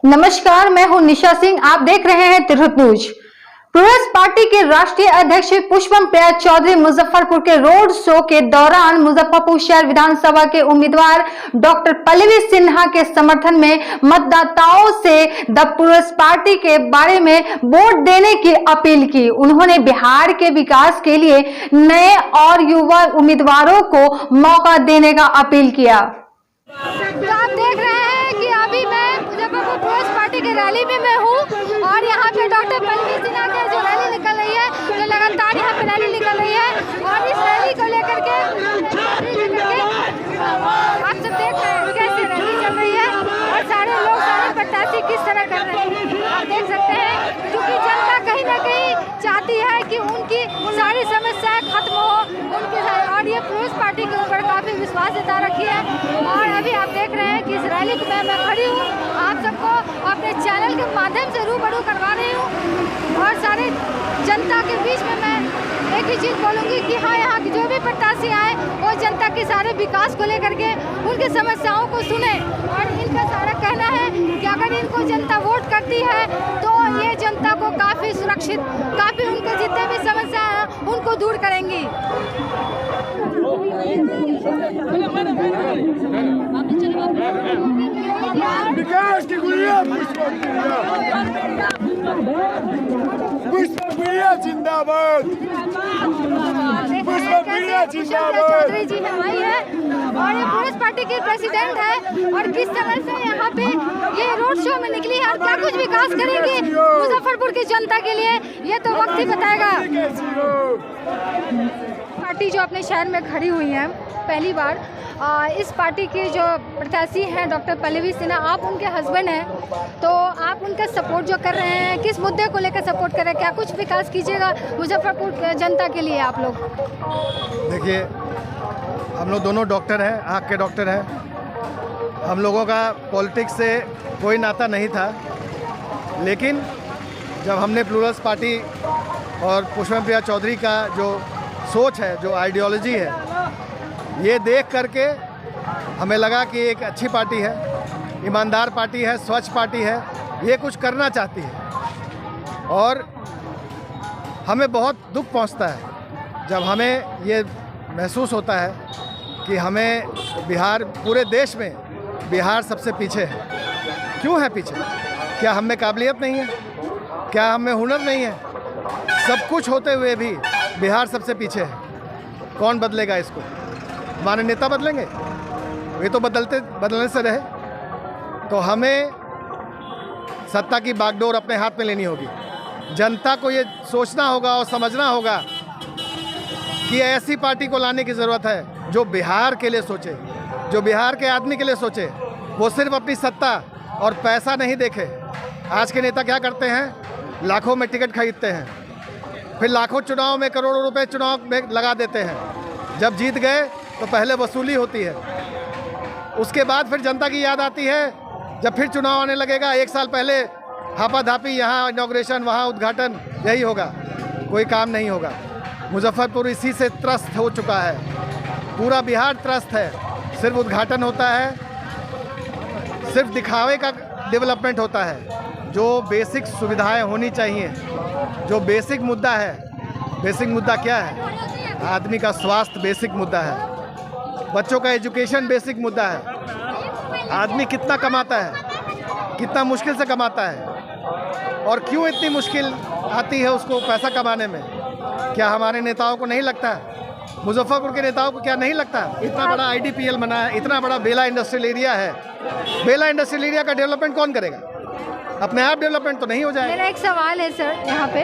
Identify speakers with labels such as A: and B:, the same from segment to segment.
A: नमस्कार, मैं हूं निशा सिंह। आप देख रहे हैं तिरहुत न्यूज। प्रोग्रेस पार्टी के राष्ट्रीय अध्यक्ष पुष्पम प्रिया चौधरी मुजफ्फरपुर के रोड शो के दौरान मुजफ्फरपुर शहर विधानसभा के उम्मीदवार डॉक्टर पल्लवी सिन्हा के समर्थन में मतदाताओं से द प्रोग्रेस पार्टी के बारे में वोट देने की अपील की। उन्होंने बिहार के विकास के लिए नए और युवा उम्मीदवारों को मौका देने का अपील किया।
B: तो आप देख रहे हैं कि अभी मैं मुजफ्फरपुर प्रोग्रेस पार्टी की रैली में मैं हूँ और यहाँ पे डॉक्टर पल्लवी सिन्हा की जो रैली निकल रही है, जो लगातार यहाँ पे रैली निकल रही है और इस रैली को लेकर के आप सब देख रहे हैं कैसे रैली चल रही है और सारे लोग सारे प्रत्याशी किस तरह कर रहे हैं आप देख सकते हैं, क्योंकि जनता कहीं ना कहीं चाहती है कि उनकी सारी समस्याएं खत्म हो उनके, और ये प्रोग्रेस पार्टी के ऊपर काफ़ी विश्वास जता रखी है। और अभी आप देख रहे हैं कि इस रैली में मैं खड़ी हूँ, आप सबको अपने चैनल के माध्यम से रूबरू करवा रही हूँ और सारे जनता के बीच में मैं एक ही चीज़ बोलूँगी कि हाँ, यहाँ की जो भी प्रत्याशी आए वो जनता के सारे विकास को लेकर के उनकी समस्याओं को सुने। और इनका सारा कहना है कि अगर इनको जनता वोट करती है तो ये जनता को काफ़ी सुरक्षित, काफ़ी उनके जितने भी समस्या हैं उनको दूर करेंगी।
C: विकास की गुड़िया पुष्पम प्रिया जिंदाबाद, पुष्पम प्रिया जिंदाबाद।
B: चौधरी जी हमारी है और ये प्रोग्रेस पार्टी के प्रेसिडेंट है और किस तरह से यहाँ पे ये रोड शो में निकली है और क्या कुछ विकास करेंगे मुजफ्फरपुर की जनता के लिए, ये तो वक्त ही बताएगा। पार्टी जो अपने शहर में खड़ी हुई है पहली बार, इस पार्टी के जो प्रत्याशी हैं डॉक्टर पल्लवी सिन्हा, आप उनके हस्बैंड हैं, तो आप उनका सपोर्ट जो कर रहे हैं किस मुद्दे को लेकर सपोर्ट कर रहे हैं, क्या कुछ विकास कीजिएगा मुजफ्फरपुर जनता के लिए आप लोग?
D: देखिए, हम लोग दोनों डॉक्टर हैं, आँख के डॉक्टर हैं। हम लोगों का पॉलिटिक्स से कोई नाता नहीं था, लेकिन जब हमने प्लूरल्स पार्टी और पुष्पम प्रिया चौधरी का जो सोच है, जो आइडियोलॉजी है, ये देख करके हमें लगा कि एक अच्छी पार्टी है, ईमानदार पार्टी है, स्वच्छ पार्टी है, ये कुछ करना चाहती है। और हमें बहुत दुख पहुंचता है जब हमें ये महसूस होता है कि हमें बिहार, पूरे देश में बिहार सबसे पीछे है। क्यों है पीछे? क्या हम में काबिलियत नहीं है? क्या हम में हुनर नहीं है? सब कुछ होते हुए भी बिहार सबसे पीछे है। कौन बदलेगा इसको? हमारे नेता बदलेंगे? ये तो बदलने से रहे। तो हमें सत्ता की बागडोर अपने हाथ में लेनी होगी। जनता को ये सोचना होगा और समझना होगा कि ऐसी पार्टी को लाने की ज़रूरत है जो बिहार के लिए सोचे, जो बिहार के आदमी के लिए सोचे। वो सिर्फ अपनी सत्ता और पैसा नहीं देखे। आज के नेता क्या करते हैं? लाखों में टिकट खरीदते हैं, फिर लाखों चुनाव में, करोड़ों रुपए चुनाव में लगा देते हैं। जब जीत गए तो पहले वसूली होती है, उसके बाद फिर जनता की याद आती है। जब फिर चुनाव आने लगेगा, एक साल पहले हापाधापी, यहाँ इनॉग्रेशन, वहाँ उद्घाटन, यही होगा। कोई काम नहीं होगा। मुजफ्फरपुर इसी से त्रस्त हो चुका है, पूरा बिहार त्रस्त है। सिर्फ उद्घाटन होता है, सिर्फ दिखावे का डेवलपमेंट होता है। जो बेसिक सुविधाएं होनी चाहिए, जो बेसिक मुद्दा है, बेसिक मुद्दा क्या है? आदमी का स्वास्थ्य बेसिक मुद्दा है, बच्चों का एजुकेशन बेसिक मुद्दा है। आदमी कितना कमाता है, कितना मुश्किल से कमाता है, और क्यों इतनी मुश्किल आती है उसको पैसा कमाने में? क्या हमारे नेताओं को नहीं लगता है? मुजफ्फरपुर के नेताओं को क्या नहीं लगता? इतना बड़ा आईडीपीएल बना है, इतना बड़ा बेला इंडस्ट्रियल एरिया है। बेला इंडस्ट्रियल एरिया का डेवलपमेंट कौन करेगा? अपने आप डेवलपमेंट तो नहीं हो जाएगा।
B: मेरा एक सवाल है सर यहाँ पे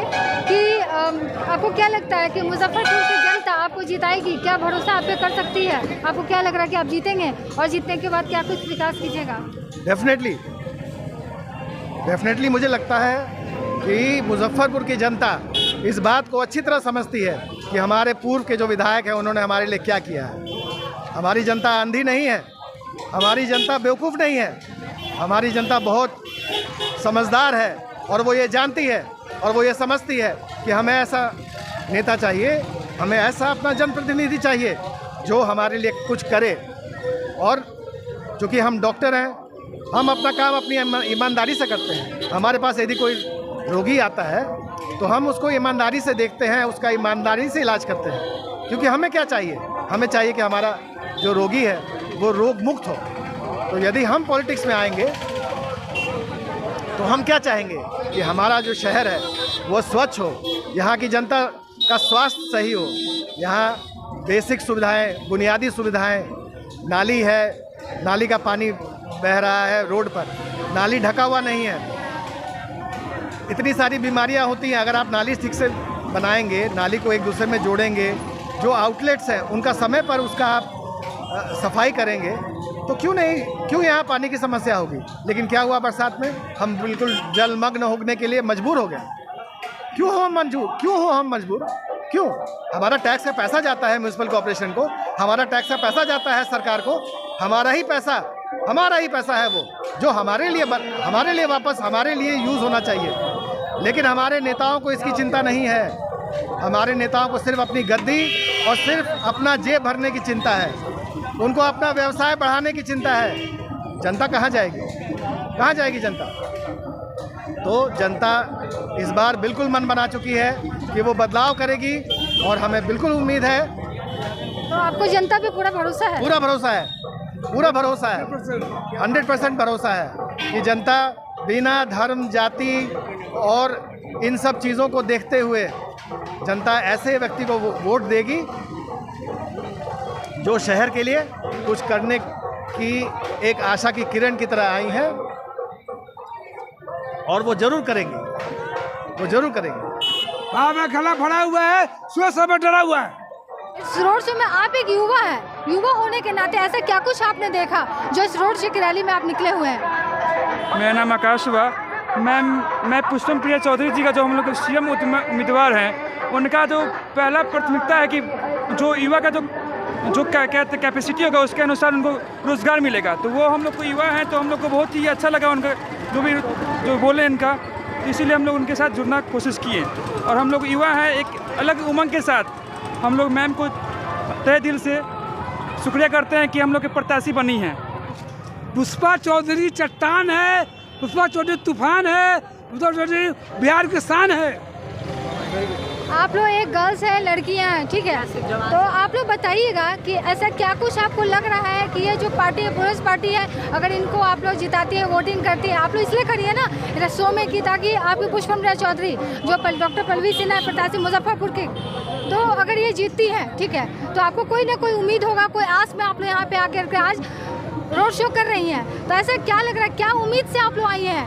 B: कि आपको क्या लगता है कि मुजफ्फरपुर की जनता आपको जिताएगी? क्या भरोसा आप पे कर सकती है? आपको क्या लग रहा है कि आप जीतेंगे और जीतने के बाद क्या कुछ विकास कीजिएगा?
D: डेफिनेटली मुझे लगता है कि मुजफ्फरपुर की जनता इस बात को अच्छी तरह समझती है कि हमारे पूर्व के जो विधायक हैं उन्होंने हमारे लिए क्या किया है। हमारी जनता अंधी नहीं है, हमारी जनता बेवकूफ़ नहीं है, हमारी जनता बहुत समझदार है और वो ये जानती है और वो ये समझती है कि हमें ऐसा नेता चाहिए, हमें ऐसा अपना जनप्रतिनिधि चाहिए जो हमारे लिए कुछ करे। और चूँकि हम डॉक्टर हैं, हम अपना काम अपनी ईमानदारी से करते हैं। हमारे पास यदि कोई रोगी आता है तो हम उसको ईमानदारी से देखते हैं, उसका ईमानदारी से इलाज करते हैं। क्योंकि हमें क्या चाहिए? हमें चाहिए कि हमारा जो रोगी है वो रोग मुक्त हो। तो यदि हम पॉलिटिक्स में आएंगे तो हम क्या चाहेंगे कि हमारा जो शहर है वो स्वच्छ हो, यहाँ की जनता का स्वास्थ्य सही हो, यहाँ बेसिक सुविधाएं, बुनियादी सुविधाएं, नाली है, नाली का पानी बह रहा है रोड पर, नाली ढका हुआ नहीं है। इतनी सारी बीमारियां होती हैं। अगर आप नाली ठीक से बनाएंगे, नाली को एक दूसरे में जोड़ेंगे, जो आउटलेट्स हैं उनका समय पर उसका आप सफाई करेंगे तो क्यों यहाँ पानी की समस्या होगी। लेकिन क्या हुआ बरसात में? हम बिल्कुल जलमग्न होने के लिए मजबूर हो गए। क्यों हो हम मजबूर? क्यों? हमारा टैक्स का पैसा जाता है म्यूनसिपल कॉर्पोरेशन को, हमारा टैक्स का पैसा जाता है सरकार को, हमारा ही पैसा है वो, जो हमारे लिए वापस हमारे लिए यूज़ होना चाहिए। लेकिन हमारे नेताओं को इसकी चिंता नहीं है। हमारे नेताओं को सिर्फ अपनी गद्दी और सिर्फ अपना जेब भरने की चिंता है। उनको अपना व्यवसाय बढ़ाने की चिंता है। जनता कहाँ जाएगी जनता? तो जनता इस बार बिल्कुल मन बना चुकी है कि वो बदलाव करेगी और हमें बिल्कुल उम्मीद है।
B: तो आपको जनता पे पूरा भरोसा है?
D: पूरा भरोसा है 100% भरोसा है कि जनता बिना धर्म, जाति और इन सब चीज़ों को देखते हुए जनता ऐसे व्यक्ति को वोट देगी जो शहर के लिए कुछ करने की एक आशा की किरण की तरह आई है, और वो जरूर करेंगे।
C: में खला फड़ा हुआ है, स्वच्छ में डरा हुआ है।
B: इस रोड शो में आप एक युवा हैं, युवा होने के नाते ऐसा क्या कुछ आपने देखा जो इस रोड शो की रैली में आप निकले हुए हैं?
E: मेरा नाम आकाश हुआ। मैं पुष्पम प्रिया चौधरी जी का जो हम लोग के सीएम उम्मीदवार हैं, उनका जो पहला प्राथमिकता है कि जो युवा का जो कहते कैपेसिटी होगा उसके अनुसार उनको रोज़गार मिलेगा। तो वो हम लोग को युवा हैं तो हम लोग को बहुत ही अच्छा लगा उनका जो बोले इनका, इसीलिए हम लोग उनके साथ जुड़ना कोशिश किए। और हम लोग युवा हैं, एक अलग उमंग के साथ हम लोग मैम को तहे दिल से शुक्रिया करते हैं कि हम लोग के प्रत्याशी बनी हैं।
C: पुष्पा चौधरी चट्टान है, पुष्पा चौधरी तूफान है, पुष्पा चौधरी बिहार की शान है।
B: आप लोग एक गर्ल्स है, लड़कियां हैं, ठीक है, तो आप लोग बताइएगा कि ऐसा क्या कुछ आपको लग रहा है कि ये जो पार्टी है, प्रोग्रेस पार्टी है, अगर इनको आप लोग जिताती है, वोटिंग करती है, आप लोग इसलिए करिए ना रसों में की, ताकि आपकी पुष्पम प्रिया चौधरी जो डॉक्टर पल्लवी सिन्हा प्रत्याशी मुजफ्फरपुर के, तो अगर ये जीतती है, ठीक है, तो आपको कोई ना कोई उम्मीद होगा, कोई आस में आप लोग यहाँ पे आकर आज रोड शो कर रही हैं। तो ऐसा क्या लग रहा है, क्या उम्मीद से आप लोग आई हैं?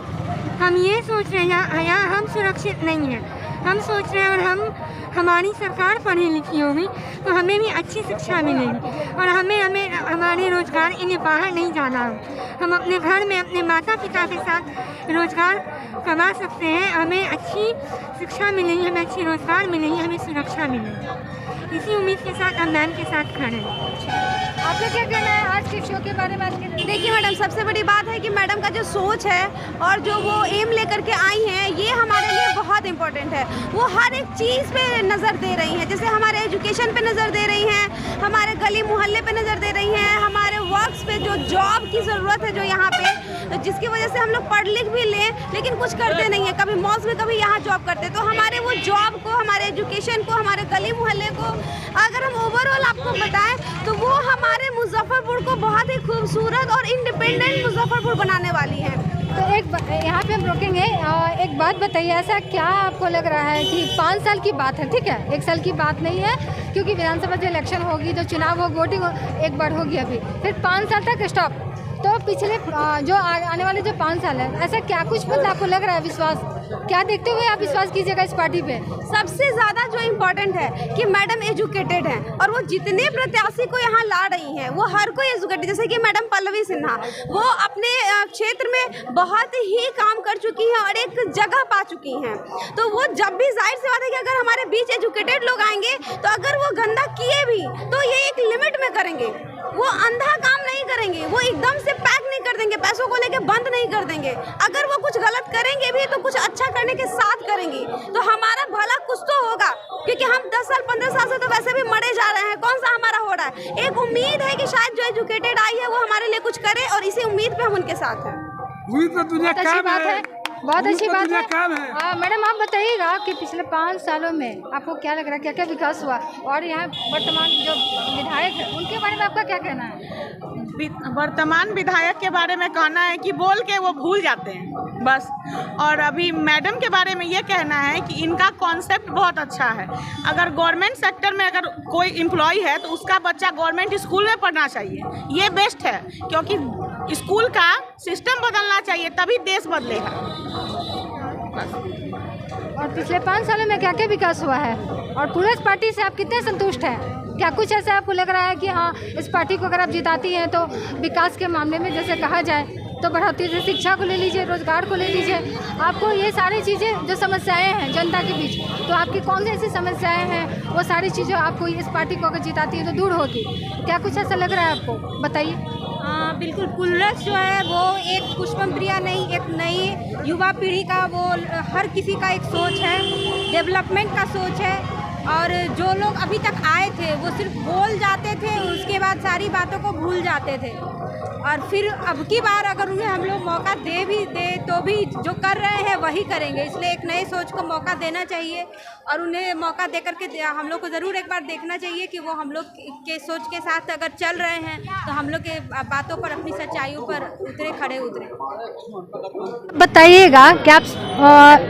F: हम ये सोच रहे हैं यहाँ हम सुरक्षित नहीं हैं। हम सोच रहे हैं अगर हमारी सरकार पढ़ी लिखी होगी तो हमें भी अच्छी शिक्षा मिलेगी और हमें हमारे रोज़गार इन्हें बाहर नहीं जाना हो। हम अपने घर में अपने माता पिता के साथ रोज़गार कमा सकते हैं। हमें अच्छी शिक्षा मिलेगी, हमें अच्छी रोज़गार मिलेगी, हमें सुरक्षा मिलेगी। इसी उम्मीद के साथ हम मैम के साथ खड़े हैं।
B: आपका क्या कहना है आज के शो के बारे में?
G: देखिए मैडम, सबसे बड़ी बात है कि मैडम का जो सोच है और जो वो एम लेकर के आई हैं, ये हमारे लिए बहुत इम्पोर्टेंट है। वो हर एक चीज़ पे नज़र दे रही हैं, जैसे हमारे एजुकेशन पे नज़र दे रही हैं, हमारे गली मोहल्ले पे नज़र दे रही हैं, हमारे वर्क्स पे जो जॉब की ज़रूरत है जो यहाँ पे, तो जिसकी वजह से हम लोग पढ़ लिख भी लें लेकिन कुछ करते नहीं हैं, कभी मॉल्स में कभी यहाँ जॉब करते। तो हमारे वो जॉब को, हमारे एजुकेशन को, हमारे गली मोहल्ले को अगर हम ओवरऑल आपको बताएं तो वो हमारे मुजफ्फरपुर को बहुत ही खूबसूरत और इंडिपेंडेंट मुजफ्फरपुर बनाने वाली है।
B: तो एक यहाँ पे हम रोकेंगे। एक बात बताइए, ऐसा क्या आपको लग रहा है कि 5 साल की बात है, ठीक है, 1 साल की बात नहीं है, क्योंकि विधानसभा जो इलेक्शन होगी, जो चुनाव होगी, वोटिंग एक बार होगी अभी, फिर 5 साल तक स्टॉप। तो पिछले जो आने वाले जो 5 साल है, ऐसा क्या कुछ मतलब आपको लग रहा है, विश्वास क्या देखते हुए आप विश्वास कीजिएगा इस पार्टी पे?
G: सबसे ज़्यादा जो इम्पोर्टेंट है कि मैडम एजुकेटेड हैं और वो जितने प्रत्याशी को यहाँ ला रही हैं वो हर कोई एजुकेटेड, जैसे कि मैडम पल्लवी सिन्हा, वो अपने क्षेत्र में बहुत ही काम कर चुकी हैं और एक जगह पा चुकी हैं। तो वो जब भी, जाहिर सी बात है कि अगर हमारे बीच एजुकेटेड लोग आएंगे तो अगर वो गंदा किए भी तो ये एक लिमिट में करेंगे, वो अंधा काम नहीं करेंगे, वो एकदम से पैक नहीं कर देंगे, पैसों को लेके बंद नहीं कर देंगे। अगर वो कुछ गलत करेंगे भी तो कुछ अच्छा करने के साथ करेंगे, तो हमारा भला कुछ तो होगा। क्योंकि हम 10 साल 15 साल से तो वैसे भी मरे जा रहे हैं, कौन सा हमारा हो रहा है। एक उम्मीद है कि शायद जो एजुकेटेड आई है वो हमारे लिए कुछ करे, और इसी उम्मीद पे हम उनके साथ हैं।
B: बहुत अच्छी बात है, बहुत अच्छी बात है।
C: काम है।
B: मैडम आप बताइएगा कि पिछले 5 सालों में आपको क्या लग रहा है, क्या क्या विकास हुआ, और यहाँ वर्तमान जो विधायक है उनके बारे में आपका क्या कहना है?
H: वर्तमान विधायक के बारे में कहना है कि बोल के वो भूल जाते हैं बस। और अभी मैडम के बारे में ये कहना है कि इनका कॉन्सेप्ट बहुत अच्छा है। अगर गवर्नमेंट सेक्टर में अगर कोई एम्प्लॉय है तो उसका बच्चा गवर्नमेंट स्कूल में पढ़ना चाहिए, ये बेस्ट है। क्योंकि स्कूल का सिस्टम बदलना चाहिए, तभी देश बदलेगा।
B: और पिछले 5 सालों में क्या क्या विकास हुआ है, और प्रोग्रेस पार्टी से आप कितने संतुष्ट हैं? क्या कुछ ऐसा आपको लग रहा है कि हाँ, इस पार्टी को अगर आप जिताती हैं तो विकास के मामले में जैसे कहा जाए तो बढ़ोतरी, जैसे शिक्षा को ले लीजिए, रोजगार को ले लीजिए, आपको ये सारी चीज़ें जो समस्याएं हैं जनता के बीच, तो आपकी कौन सी ऐसी समस्याएं हैं, वो सारी चीज़ें आपको इस पार्टी को अगर जिताती है तो दूर होगी? क्या कुछ ऐसा लग रहा है आपको, बताइए।
F: बिल्कुल, प्रोग्रेस जो है वो एक पुष्पम प्रिया नहीं, एक नई युवा पीढ़ी का, वो हर किसी का एक सोच है, डेवलपमेंट का सोच है। और जो लोग अभी तक आए थे वो सिर्फ बोल जाते थे, उसके बाद सारी बातों को भूल जाते थे, और फिर अब की बार अगर उन्हें हम लोग मौका दे तो भी जो कर रहे हैं वही करेंगे। इसलिए एक नए सोच को मौका देना चाहिए, और उन्हें मौका दे करके हम लोग को ज़रूर एक बार देखना चाहिए कि वो हम लोग के सोच के साथ अगर चल रहे हैं तो हम लोग के बातों पर, अपनी सच्चाइयों पर खड़े उतरे।
B: बताइएगा कि आप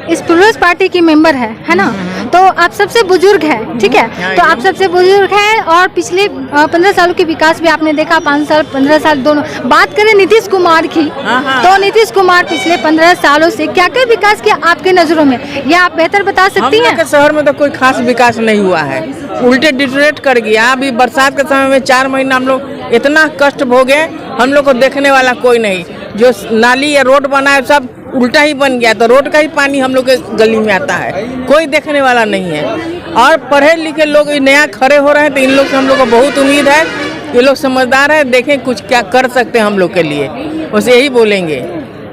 B: इस प्रोग्रेस पार्टी की मेंबर है ना, तो आप सबसे बुजुर्ग हैं, ठीक है, तो आप सबसे बुजुर्ग हैं, और पिछले 15 सालों के विकास भी आपने देखा, 5 साल 15 साल दोनों। बात करें नीतीश कुमार की, तो नीतीश कुमार पिछले 15 सालों से क्या क्या विकास किया आपके नजरों में, यह आप बेहतर बता सकती हैं?
I: शहर में तो कोई खास विकास नहीं हुआ है, उल्टे डिटोरेट कर गया। अभी बरसात के समय में 4 महीना हम लोग इतना कष्ट भोगे, हम लोग को देखने वाला कोई नहीं। जो नाली या रोड बना है सब उल्टा ही बन गया, तो रोड का ही पानी हम लोग के गली में आता है, कोई देखने वाला नहीं है। और पढ़े लिखे लोग नया खड़े हो रहे हैं, तो इन लोग से हम लोग को बहुत उम्मीद है। ये लोग समझदार है, देखें कुछ क्या कर सकते हैं हम लोग के लिए, बस यही बोलेंगे।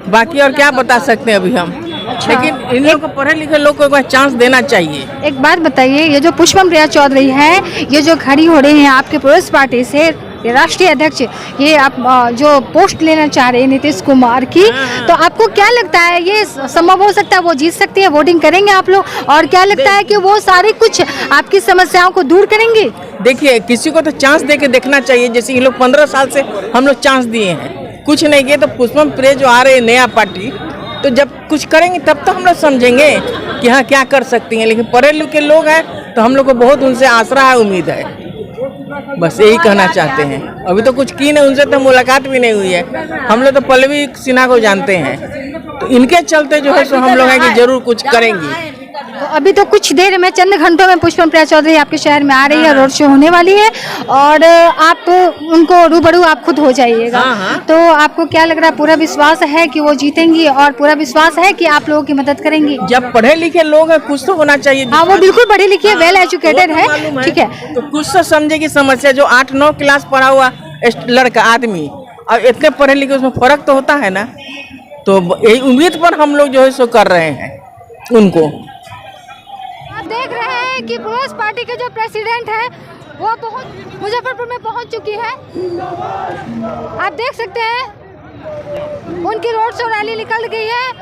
I: बाकी और क्या बता सकते हैं अभी हम। अच्छा। लेकिन इन लोग को, पढ़े लिखे लोग को एक बार चांस देना चाहिए।
B: एक बात बताइए, ये जो पुष्पम प्रिया चौधरी है, ये जो खड़ी हो रही हैं आपके प्रोग्रेस पार्टी से राष्ट्रीय अध्यक्ष, ये आप जो पोस्ट लेना चाह रहे हैं नीतीश कुमार की, तो आपको क्या लगता है ये संभव हो सकता है, वो जीत सकती है, वोटिंग करेंगे आप लोग, और क्या लगता है कि वो सारे कुछ आपकी समस्याओं को दूर करेंगे?
I: देखिए, किसी को तो चांस दे के देखना चाहिए। जैसे ये लोग 15 साल से हम लोग चांस दिए हैं, कुछ नहीं किए, तो पुष्पम प्रिया जो आ रहे हैं नया पार्टी, तो जब कुछ करेंगे तब तो हम लोग समझेंगे कि हाँ क्या कर सकती हैं। लेकिन पढ़े लिखे लोग हैं तो हम लोग को बहुत उनसे आसरा है, उम्मीद है, बस यही कहना चाहते हैं। अभी तो कुछ की नहीं, उनसे तो मुलाकात भी नहीं हुई है। हम लोग तो पल्लवी सिन्हा को जानते हैं, तो इनके चलते जो है सो हम लोग हैं कि जरूर कुछ करेंगी।
B: तो अभी तो कुछ देर में, चंद घंटों में पुष्पम प्रिया चौधरी आपके शहर में आ रही है, रोड शो होने वाली है, और आप उनको रूबरू आप खुद हो जाइएगा। तो आपको क्या लग रहा है, पूरा विश्वास है कि वो जीतेंगी, और पूरा विश्वास है कि आप लोगों की मदद करेंगी?
I: जब पढ़े लिखे लोग हैं कुछ तो होना चाहिए।
B: हाँ, वो बिल्कुल पढ़ी लिखी है, वेल एजुकेटेड है, ठीक है,
I: तो कुछ तो समझे की समस्या। जो 8-9 क्लास पढ़ा हुआ लड़का आदमी और इतने पढ़े लिखे, उसमें फर्क तो होता है ना। तो यही उम्मीद पर हम लोग जो है सो कर रहे हैं उनको।
B: आप देख रहे हैं कि प्रोग्रेस पार्टी के जो प्रेसिडेंट है वो बहुत मुजफ्फरपुर में पहुंच चुकी है। आप देख सकते हैं उनकी रोड शो रैली निकल गई है।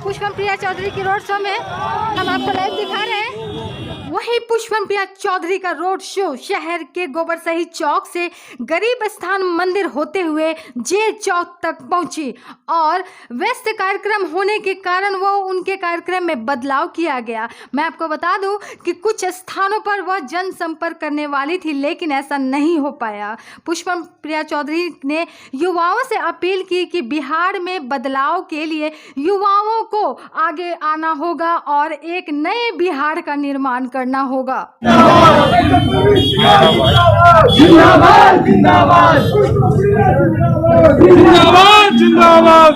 B: पुष्पम प्रिया चौधरी की रोड शो में हम आपको लाइव दिखा रहे हैं। वहीं पुष्पम प्रिया चौधरी का रोड शो शहर के गोबरसही चौक से गरीब स्थान मंदिर होते हुए जे चौक तक पहुंची, और व्यस्त कार्यक्रम होने के कारण वो उनके कार्यक्रम में बदलाव किया गया। मैं आपको बता दूं कि कुछ स्थानों पर वह जनसंपर्क करने वाली थी, लेकिन ऐसा नहीं हो पाया। पुष्पम प्रिया चौधरी ने युवाओं से अपील की कि बिहार में बदलाव के लिए युवाओं को आगे आना होगा और एक नए बिहार का निर्माण करना होगा।
C: जिंदाबाद जिंदाबाद जिंदाबाद जिंदाबाद।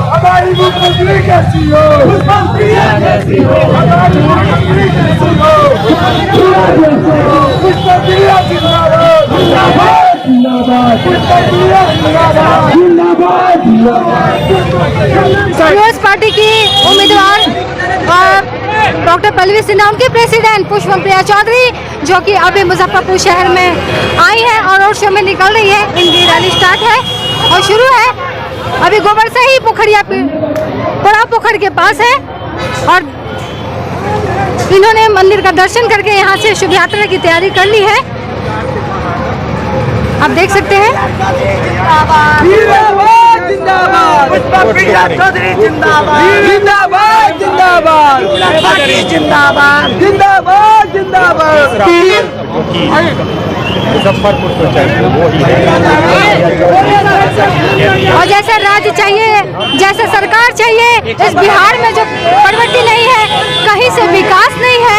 C: हमारी मुख्यमंत्री कैसी हो, मुख्यमंत्री कैसी हो, हमारी मुख्यमंत्री कैसी हो, मुख्यमंत्री जिंदाबाद, जिंदाबाद, मुख्यमंत्री जिंदाबाद, जिंदाबाद,
A: कांग्रेस पार्टी की उम्मीदवार डॉक्टर पल्लवी सिन्हा, उनके प्रेसिडेंट पुष्पम प्रिया चौधरी, जो कि अभी मुजफ्फरपुर शहर में आई हैं और रोड शो में निकल रही है। इनकी रैली स्टार्ट है और शुरू है। अभी गोबर से ही पोखरिया बड़ा पोखर के पास है और इन्होंने मंदिर का दर्शन करके यहाँ से शुभ यात्रा की तैयारी कर ली है। आप देख सकते हैं।
C: जिंदाबाद, जिंदाबाद, पुष्पम प्रिया चौधरी जिंदाबाद, जिंदाबाद, जिंदाबाद, जिंदाबाद, जिंदाबाद, जिंदाबाद। मुजफ्फरपुर को चाहिए वो ही है।
A: और जैसा राज्य चाहिए, जैसा सरकार चाहिए, इस बिहार में जो प्रवृत्ति नहीं है, कहीं से विकास नहीं है,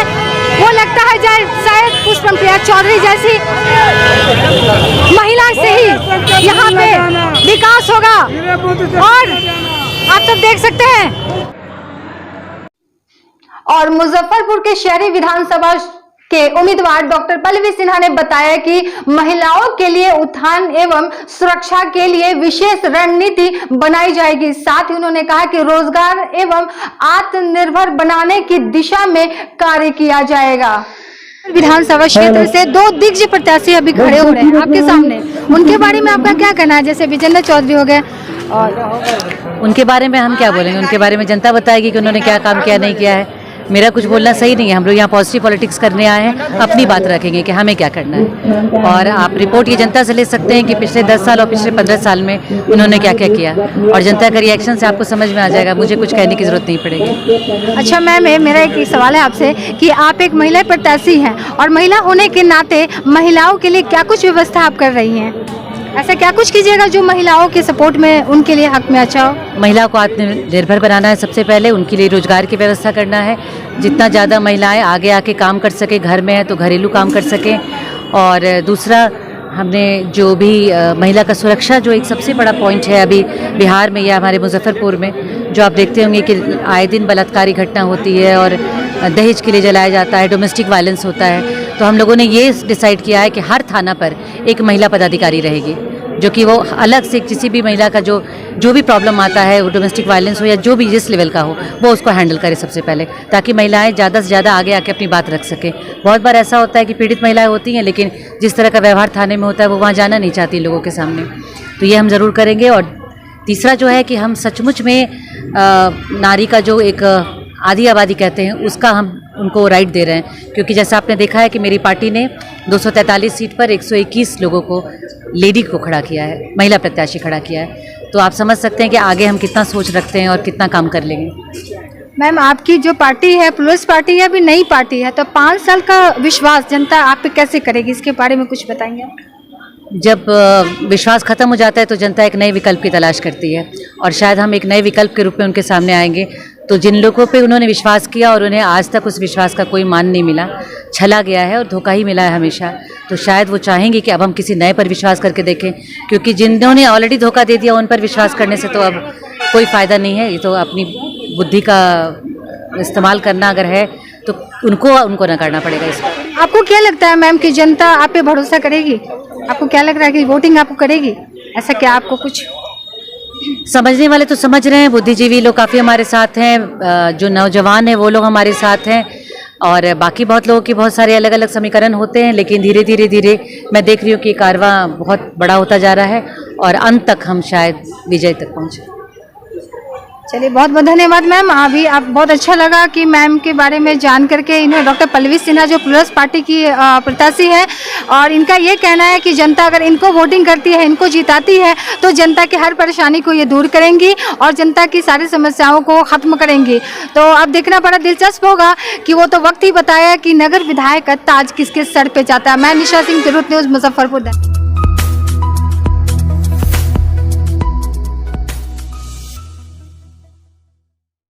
A: वो लगता है शायद पुष्पम प्रिया चौधरी जैसी महिला से ही यहाँ पे विकास होगा। और आप सब देख सकते हैं। और मुजफ्फरपुर के शहरी विधानसभा के उम्मीदवार डॉक्टर पल्लवी सिन्हा ने बताया कि महिलाओं के लिए उत्थान एवं सुरक्षा के लिए विशेष रणनीति बनाई जाएगी। साथ ही उन्होंने कहा कि रोजगार एवं आत्मनिर्भर बनाने की दिशा में कार्य किया जाएगा। विधानसभा क्षेत्र से दो दिग्गज प्रत्याशी अभी खड़े हो रहे हैं आपके सामने, उनके बारे में आपका क्या कहना है? जैसे विजेंद्र चौधरी हो गए, और
J: उनके बारे में हम क्या बोलेंगे? उनके बारे में जनता बताएगी कि उन्होंने क्या काम किया, नहीं किया है। मेरा कुछ बोलना सही नहीं है। हम लोग यहाँ पॉजिटिव पॉलिटिक्स करने आए हैं, अपनी बात रखेंगे कि हमें क्या करना है। और आप रिपोर्ट ये जनता से ले सकते हैं कि पिछले 10 साल और पिछले 15 साल में उन्होंने क्या क्या किया, और जनता का रिएक्शन से आपको समझ में आ जाएगा। मुझे कुछ कहने की जरूरत नहीं पड़ेगी।
A: अच्छा मैम, मेरा एक सवाल है आपसे कि आप एक महिला प्रत्याशी हैं और महिला होने के नाते महिलाओं के लिए क्या कुछ व्यवस्था आप कर रही हैं? ऐसा क्या कुछ कीजिएगा जो महिलाओं के सपोर्ट में, उनके लिए हक में अच्छा हो?
J: महिलाओं को आत्मनिर्भर बनाना है सबसे पहले, उनके लिए रोजगार की व्यवस्था करना है। जितना ज़्यादा महिलाएं आगे आके काम कर सके, घर में है तो घरेलू काम कर सकें। और दूसरा, हमने जो भी महिला का सुरक्षा, जो एक सबसे बड़ा पॉइंट है अभी बिहार में या हमारे मुजफ्फरपुर में, जो आप देखते होंगे कि आए दिन बलात्कारी घटना होती है और दहेज के लिए जलाया जाता है, डोमेस्टिक वायलेंस होता है। तो हम लोगों ने ये डिसाइड किया है कि हर थाना पर एक महिला पदाधिकारी रहेगी, जो कि वो अलग से किसी भी महिला का जो भी प्रॉब्लम आता है, वो डोमेस्टिक वायलेंस हो या जो भी जिस लेवल का हो, वो उसको हैंडल करे सबसे पहले, ताकि महिलाएं ज़्यादा से ज़्यादा आगे आके अपनी बात रख सकें। बहुत बार ऐसा होता है कि पीड़ित महिलाएं होती हैं, लेकिन जिस तरह का व्यवहार थाने में होता है वो वहाँ जाना नहीं चाहती लोगों के सामने। तो ये हम ज़रूर करेंगे। और तीसरा जो है कि हम सचमुच में नारी का जो एक आधी आबादी कहते हैं, उसका हम उनको राइट दे रहे हैं। क्योंकि जैसा आपने देखा है कि मेरी पार्टी ने 243 सीट पर 121 लोगों को, लेडी को खड़ा किया है, महिला प्रत्याशी खड़ा किया है। तो आप समझ सकते हैं कि आगे हम कितना सोच रखते हैं और कितना काम कर लेंगे।
A: मैम, आपकी जो पार्टी है, प्लस पार्टी है, अभी नई पार्टी है, तो 5 साल का विश्वास जनता आप पे कैसे करेगी, इसके बारे में कुछ बताएंगे?
J: जब विश्वास खत्म हो जाता है तो जनता एक नए विकल्प की तलाश करती है, और शायद हम एक नए विकल्प के रूप में उनके सामने आएंगे। तो जिन लोगों पे उन्होंने विश्वास किया और उन्हें आज तक उस विश्वास का कोई मान नहीं मिला, छला गया है और धोखा ही मिला है हमेशा, तो शायद वो चाहेंगे कि अब हम किसी नए पर विश्वास करके देखें। क्योंकि जिन्होंने ऑलरेडी धोखा दे दिया, उन पर विश्वास करने से तो अब कोई फ़ायदा नहीं है। ये तो अपनी बुद्धि का इस्तेमाल करना अगर है तो उनको ना करना पड़ेगा इस पर।
A: आपको क्या लगता है मैम कि जनता आप पे भरोसा करेगी? आपको क्या लग रहा है कि वोटिंग आपको करेगी? ऐसा क्या आपको कुछ
J: समझने वाले तो समझ रहे हैं, बुद्धिजीवी लोग काफ़ी हमारे साथ हैं, जो नौजवान हैं वो लोग हमारे साथ हैं, और बाकी बहुत लोगों के बहुत सारे अलग अलग समीकरण होते हैं। लेकिन धीरे धीरे मैं देख रही हूँ कि कारवां बहुत बड़ा होता जा रहा है और अंत तक हम शायद विजय तक पहुँचे।
A: चलिए बहुत बहुत धन्यवाद मैम। अभी आप बहुत अच्छा लगा कि मैम के बारे में जान करके। इन्हें डॉक्टर पल्लवी सिन्हा जो प्लस पार्टी की प्रत्याशी है, और इनका ये कहना है कि जनता अगर इनको वोटिंग करती है, इनको जिताती है, तो जनता की हर परेशानी को ये दूर करेंगी और जनता की सारी समस्याओं को खत्म करेंगी। तो अब देखना बड़ा दिलचस्प होगा कि वो तो वक्त ही बताया कि नगर विधायक का ताज किसके सर पे जाता है। मैं निशा सिंह, तिरहुत न्यूज़, मुजफ्फरपुर।